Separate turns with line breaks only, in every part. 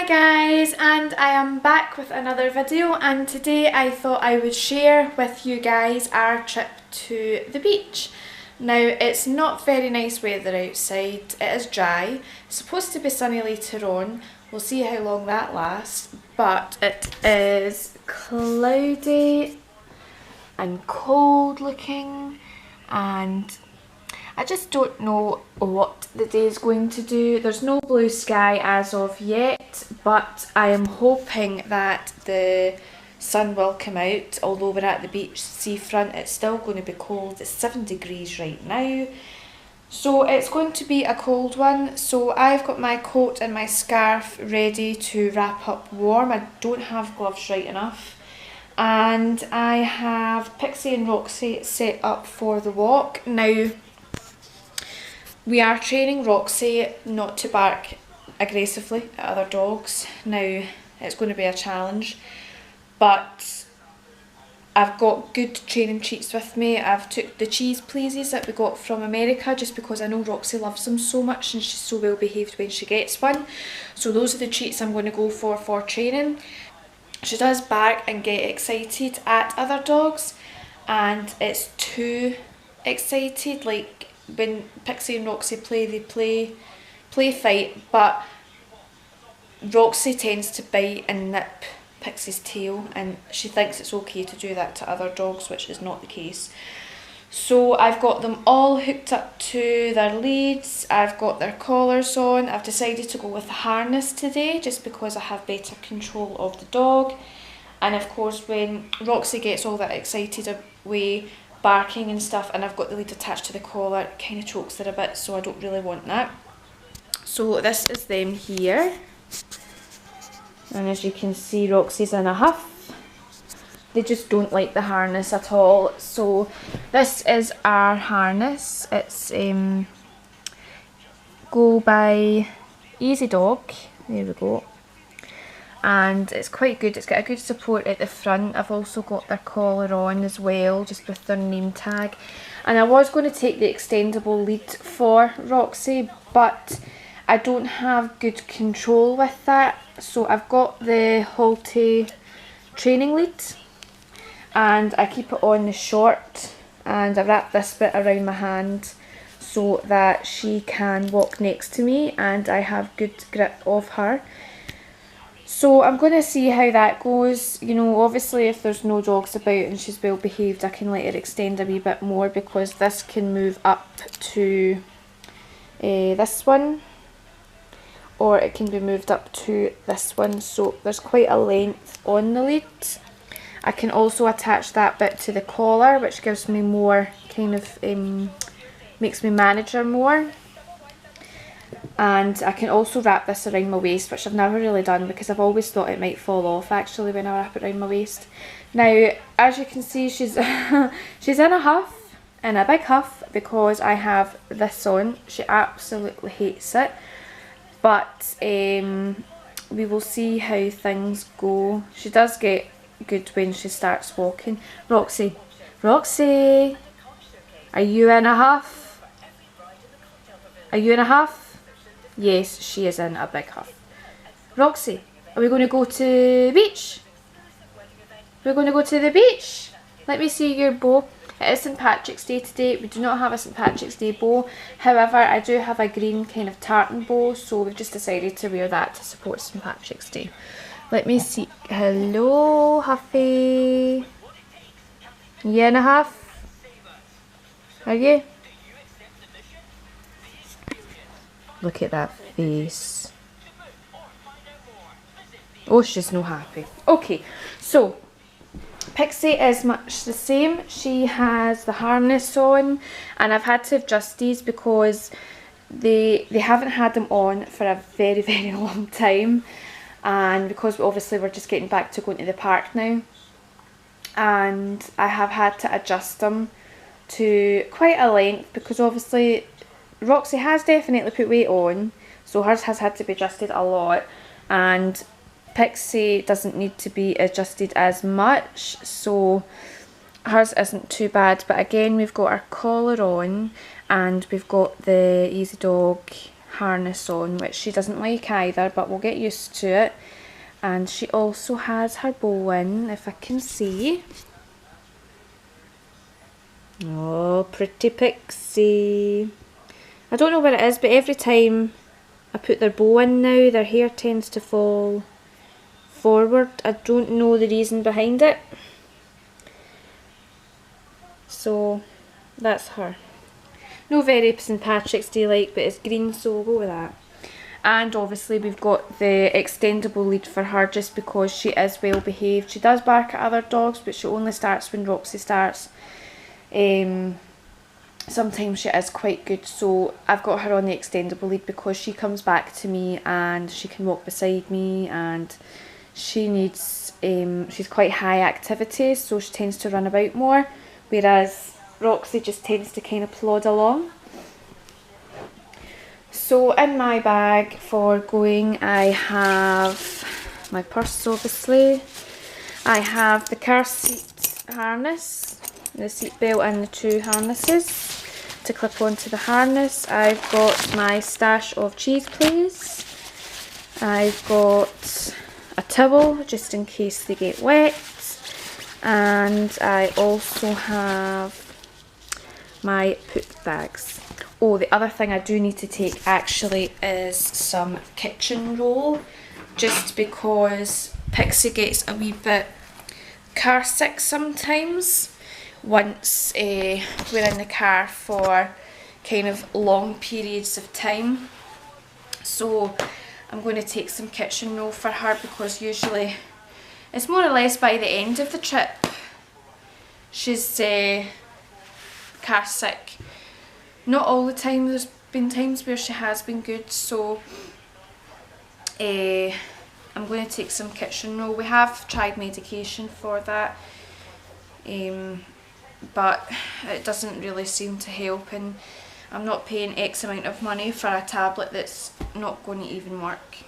Hi guys, and I am back with another video, and today I thought I would share with you guys our trip to the beach. Now it's not very nice weather outside, it is dry, it's supposed to be sunny later on, we'll see how long that lasts, but it is cloudy and cold looking, and I just don't know what the day is going to do. There's no blue sky as of yet, but I am hoping that the sun will come out. Although we're at the beach seafront, it's still going to be cold. It's 7 degrees right now. So it's going to be a cold one. So I've got my coat and my scarf ready to wrap up warm. I don't have gloves right enough. And I have Pixie and Roxy set up for the walk. Now, we are training Roxy not to bark aggressively at other dogs. Now, it's going to be a challenge, but I've got good training treats with me. I've took the cheese pleases that we got from America just because I know Roxy loves them so much and she's so well behaved when she gets one. So those are the treats I'm going to go for training. She does bark and get excited at other dogs, and it's too excited. Like, when Pixie and Roxy play, they play fight, but Roxy tends to bite and nip Pixie's tail, and she thinks it's okay to do that to other dogs, which is not the case. So I've got them all hooked up to their leads, I've got their collars on. I've decided to go with the harness today just because I have better control of the dog, and of course when Roxy gets all that excited away barking and stuff and I've got the lead attached to the collar, it kind of chokes her a bit, so I don't really want that. So this is them here, and as you can see Roxy's in a huff. They just don't like the harness at all. So this is our harness. It's Go by Easy Dog, there we go, and it's quite good. It's got a good support at the front. I've also got their collar on as well, just with their name tag. And I was going to take the extendable lead for Roxy, but I don't have good control with that. So I've got the Halty training lead, and I keep it on the short, and I wrap this bit around my hand so that she can walk next to me and I have good grip of her. So I'm going to see how that goes. You know, obviously if there's no dogs about and she's well behaved, I can let her extend a wee bit more, because this can move up to this one, or it can be moved up to this one. So there's quite a length on the lead. I can also attach that bit to the collar, which gives me more kind of, makes me manage her more. And I can also wrap this around my waist, which I've never really done because I've always thought it might fall off actually when I wrap it around my waist. Now, as you can see, she's she's in a huff, in a big huff, because I have this on. She absolutely hates it, but we will see how things go. She does get good when she starts walking. Roxy, Roxy, are you in a huff? Are you in a huff? Yes, she is in a big huff. Roxy, are we going to go to the beach? We're going to go to the beach. Let me see your bow. It is St Patrick's Day today. We do not have a St Patrick's Day bow. However, I do have a green kind of tartan bow, so we've just decided to wear that to support St Patrick's Day. Let me see. Hello, Huffy. You in a huff? Are you? Look at that face. Oh, she's no happy. Okay, so Pixie is much the same. She has the harness on, and I've had to adjust these because they haven't had them on for a very, very long time, and because obviously we're just getting back to going to the park now, and I have had to adjust them to quite a length because obviously Roxy has definitely put weight on, so hers has had to be adjusted a lot, and Pixie doesn't need to be adjusted as much, so hers isn't too bad. But again, we've got our collar on and we've got the Easy Dog harness on, which she doesn't like either, but we'll get used to it. And she also has her bow in, if I can see. Oh, pretty Pixie. I don't know what it is, but every time I put their bow in now, their hair tends to fall forward. I don't know the reason behind it. So that's her. No very St. Patrick's Day like, but it's green, so we'll go with that. And obviously we've got the extendable lead for her just because she is well behaved. She does bark at other dogs, but she only starts when Roxy starts. Sometimes she is quite good, so I've got her on the extendable lead because she comes back to me and she can walk beside me, and she needs, she's quite high activity, so she tends to run about more, whereas Roxy just tends to kind of plod along. So in my bag for going, I have my purse obviously, I have the car seat harness, the seat belt and the 2 harnesses to clip onto the harness. I've got my stash of cheese plays, I've got a towel just in case they get wet, and I also have my poop bags. Oh, the other thing I do need to take actually is some kitchen roll, just because Pixie gets a wee bit car sick sometimes once we're in the car for kind of long periods of time. So I'm going to take some kitchen roll for her because usually it's more or less by the end of the trip she's car sick. Not all the time, there's been times where she has been good, so I'm going to take some kitchen roll. We have tried medication for that, but it doesn't really seem to help, and I'm not paying X amount of money for a tablet that's not going to even work.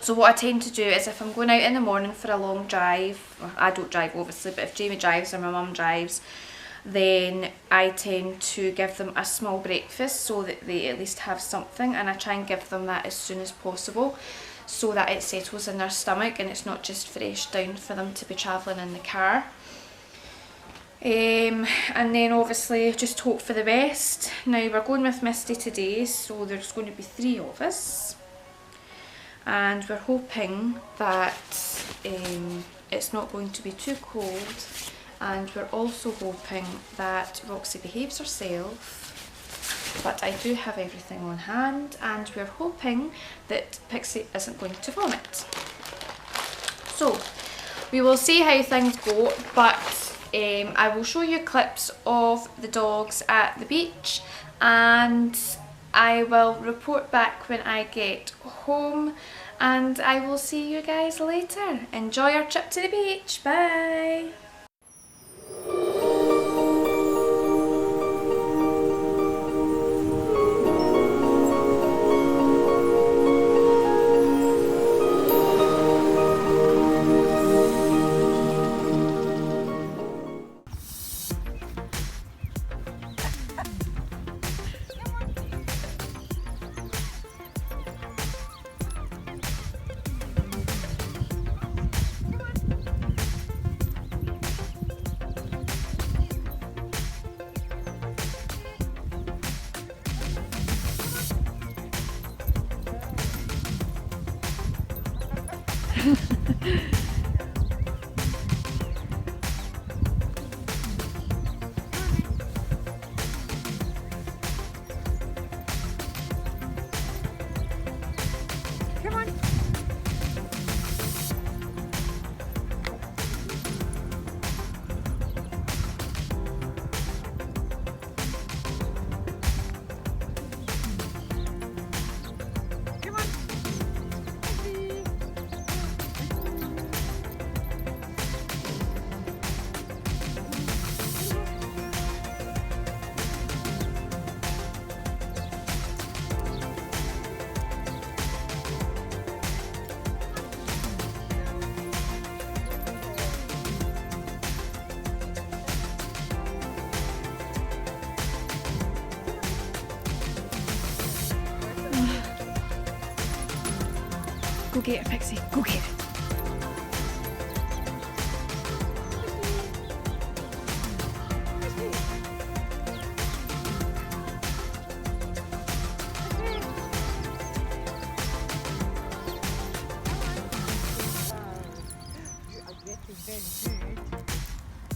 So what I tend to do is if I'm going out in the morning for a long drive, well, I don't drive obviously, but if Jamie drives or my mum drives, then I tend to give them a small breakfast so that they at least have something, and I try and give them that as soon as possible so that it settles in their stomach and it's not just fresh down for them to be travelling in the car. And then obviously just hope for the best. Now we're going with Misty today, so there's going to be 3 of us, and we're hoping that it's not going to be too cold. And we're also hoping that Roxy behaves herself, but I do have everything on hand, and we're hoping that Pixie isn't going to vomit. So we will see how things go, but I will show you clips of the dogs at the beach, and I will report back when I get home, and I will see you guys later. Enjoy our trip to the beach. Bye!
Go get it, Pixie. Go get it.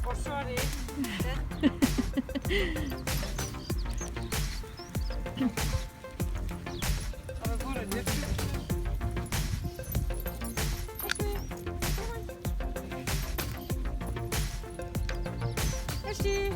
Oh, sorry. Shih.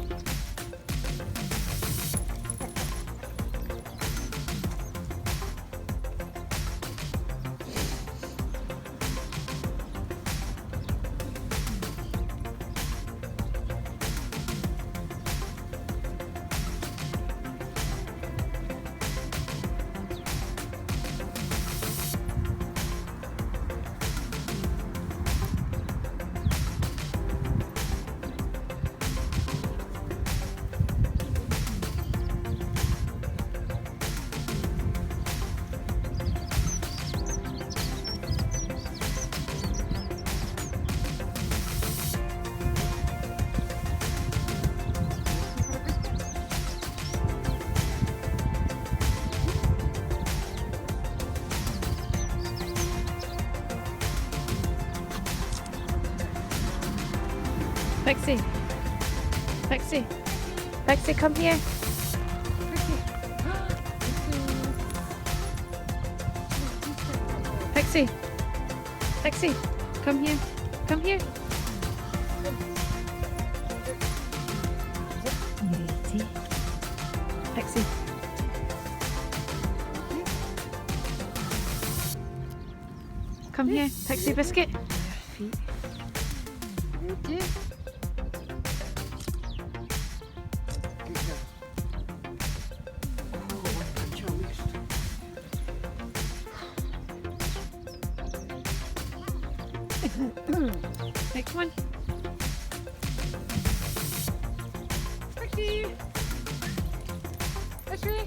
Pixie. Pixie. Pixie, come here. Pixie. Pixie, come here. Come here. Lady. Pixie. Come here, Pixie biscuit. Feet. Next one.
Pixie. Pixie.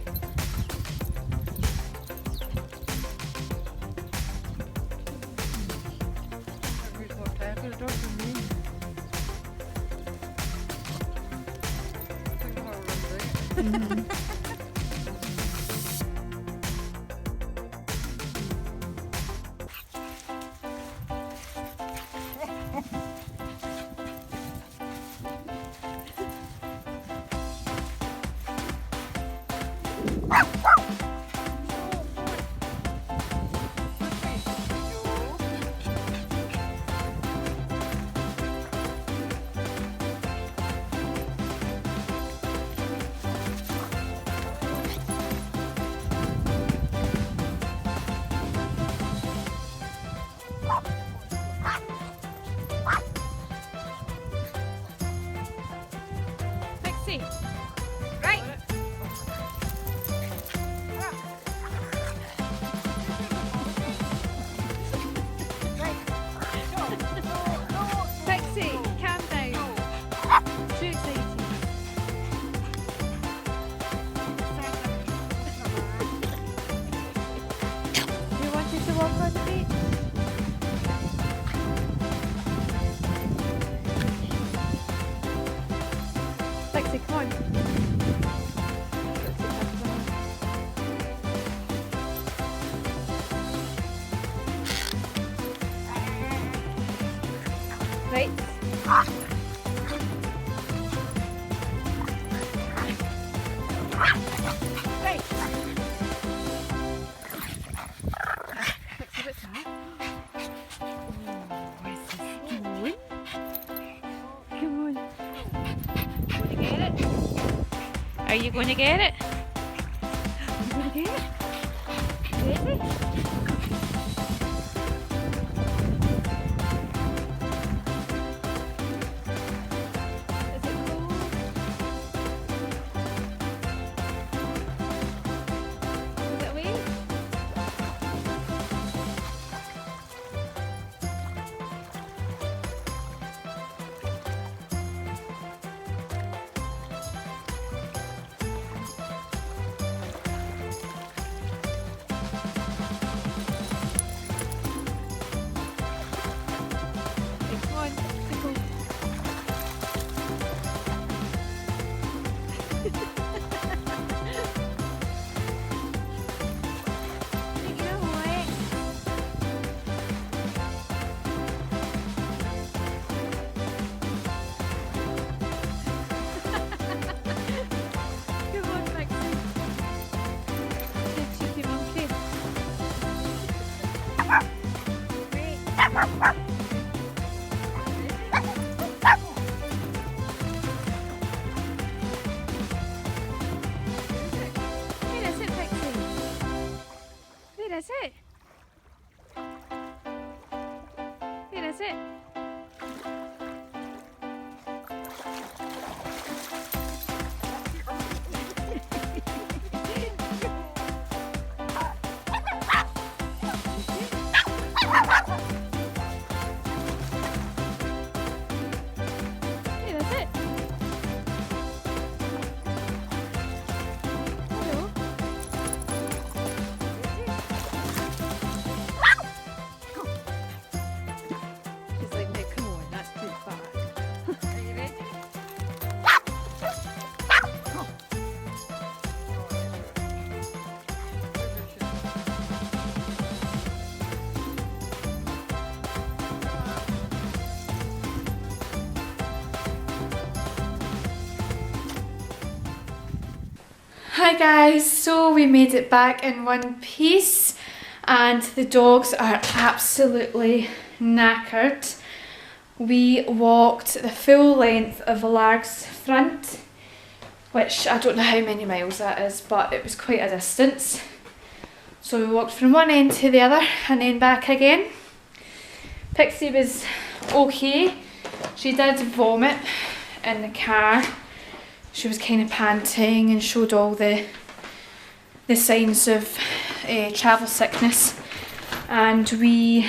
Pixie. Right. Pixie, calm down. Too excited. You wanted to walk on the beach? Pixie, come on. Right. Right. Pixie, what's that? Oh, what's this doing? Come on. Going to get it? Are you going to get it? Are you going to get it? Ready? Is it cold? Is it away? Where is it, Pixie? Where is it? Where is it? Where is it? Hello? She's like, no, come on, that's too far. Are you ready?
Hi guys, so we made it back in one piece and the dogs are absolutely knackered. We walked the full length of Larg's front, which I don't know how many miles that is, but it was quite a distance. So we walked from one end to the other and then back again. Pixie was okay. She did vomit in the car. She was kind of panting and showed all the signs of travel sickness, and we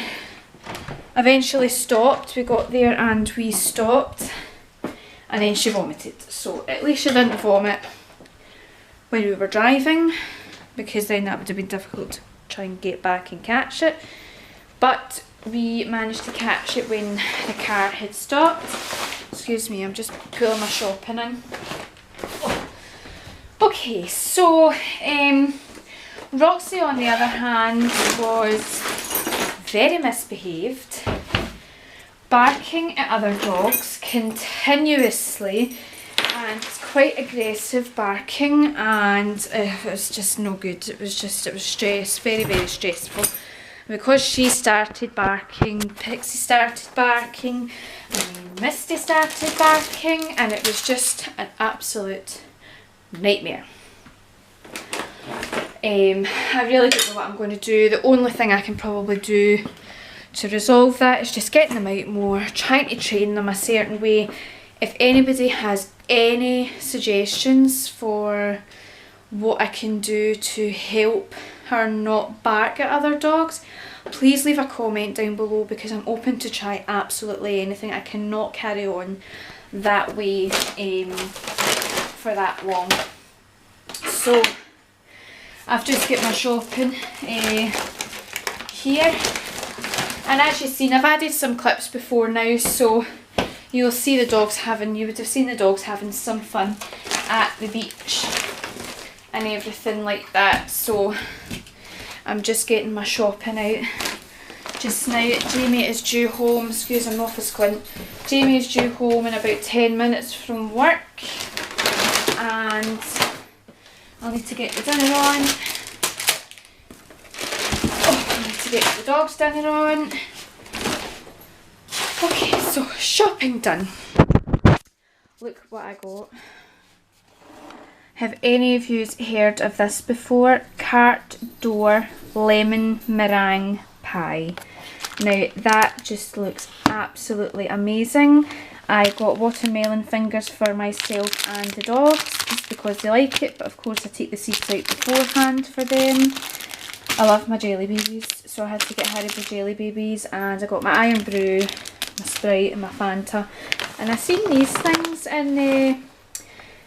eventually stopped. We got there and we stopped, and then she vomited. So at least she didn't vomit when we were driving, because then that would have been difficult to try and get back and catch it. But we managed to catch it when the car had stopped. Excuse me, I'm just pulling my shopping in. Okay, so Roxy on the other hand was very misbehaved, barking at other dogs continuously, and it's quite aggressive barking, and it was just no good. It was stress, very, very stressful. Because she started barking, Pixie started barking, and Misty started barking, and it was just an absolute nightmare. I really don't know what I'm going to do. The only thing I can probably do to resolve that is just getting them out more, trying to train them a certain way. If anybody has any suggestions for what I can do to help her not bark at other dogs, please leave a comment down below, because I'm open to try absolutely anything. I cannot carry on that way for that long. So I've just got my shopping here, and as you've seen, I've added some clips before now, so you would have seen the dogs having some fun at the beach and everything like that. So I'm just getting my shopping out just now. Jamie is due home, excuse I'm off a squint. Jamie is due home in about 10 minutes from work, and I'll need to get the dinner on. Oh, I need to get the dog's dinner on. Okay, so shopping done. Look what I got. Have any of you heard of this before? Cart door lemon meringue pie. Now that just looks absolutely amazing. I got watermelon fingers for myself and the dogs just because they like it, but of course I take the seeds out beforehand for them. I love my jelly babies, so I had to get Haribo jelly babies, and I got my Iron Brew, my Sprite and my Fanta. And I seen these things in it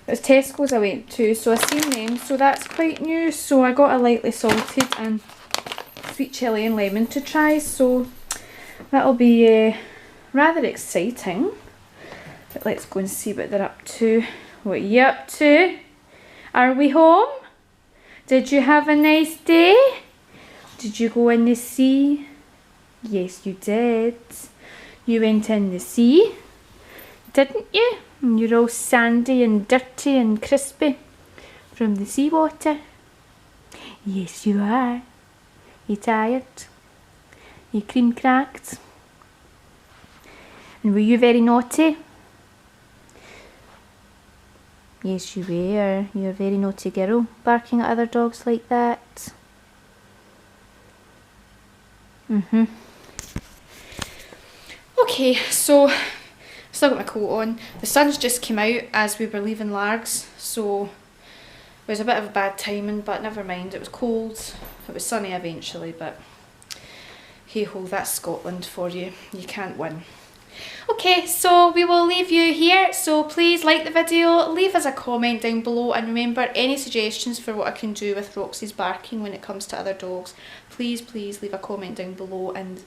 was Tesco's I went to, so I seen them, so that's quite new. So I got a lightly salted and sweet chilli and lemon to try, so that'll be rather exciting. But let's go and see what they're up to. What are you up to? Are we home? Did you have a nice day? Did you go in the sea? Yes, you did. You went in the sea, didn't you? And you're all sandy and dirty and crispy from the seawater. Yes, you are. You tired?
You cream cracked? And were you very naughty? Yes, you were. You're a very naughty girl, barking at other dogs like that.
Okay, so still got my coat on. The sun's just came out as we were leaving Largs, so it was a bit of a bad timing, but never mind. It was cold. It was sunny eventually, but hey ho, that's Scotland for you. You can't win. Okay, so we will leave you here, so please like the video, leave us a comment down below, and remember, any suggestions for what I can do with Roxy's barking when it comes to other dogs, please leave a comment down below, and